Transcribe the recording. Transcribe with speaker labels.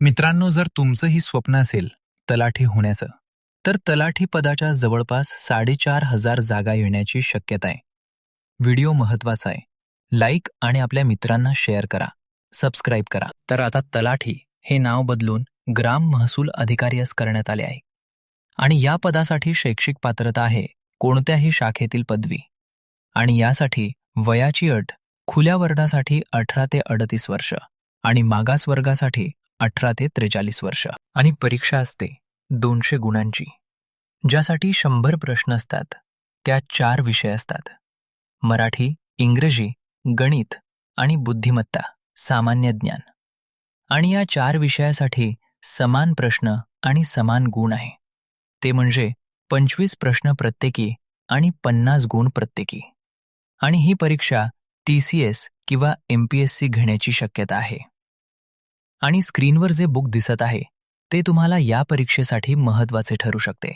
Speaker 1: मित्रांनो, जर तुमचंही स्वप्न असेल तलाठी होण्याचं, तर तलाठी पदाच्या जवळपास 4,500 जागा येण्याची शक्यता आहे. व्हिडिओ महत्वाचा आहे. लाईक आणि आपल्या मित्रांना शेअर करा, सबस्क्राईब करा. तर आता तलाठी हे नाव बदलून ग्राम महसूल अधिकारी करण्यात आले आहे. आणि या पदासाठी शैक्षिक पात्रता आहे कोणत्याही शाखेतील पदवी. आणि यासाठी वयाची अट खुल्या वर्गासाठी 18 ते 38 वर्ष आणि मागास वर्गासाठी 18 ते 43 वर्ष. आणि परीक्षा असते 200 गुणांची, ज्यासाठी 100 प्रश्न असतात. त्यात 4 विषय असतात: मराठी, इंग्रजी, गणित आणि बुद्धिमत्ता, सामान्य ज्ञान. आणि या 4 विषयासाठी समान प्रश्न आणि समान गुण आहे. ते म्हणजे 25 प्रश्न प्रत्येकी आणि 50 गुण प्रत्येकी. आणि ही परीक्षा TCS किंवा MPSC घेण्याची शक्यता आहे. आणि स्क्रीनवर जे बुक दिसत आहे ते तुम्हाला या परीक्षेसाठी महत्त्वाचे ठरू शकते.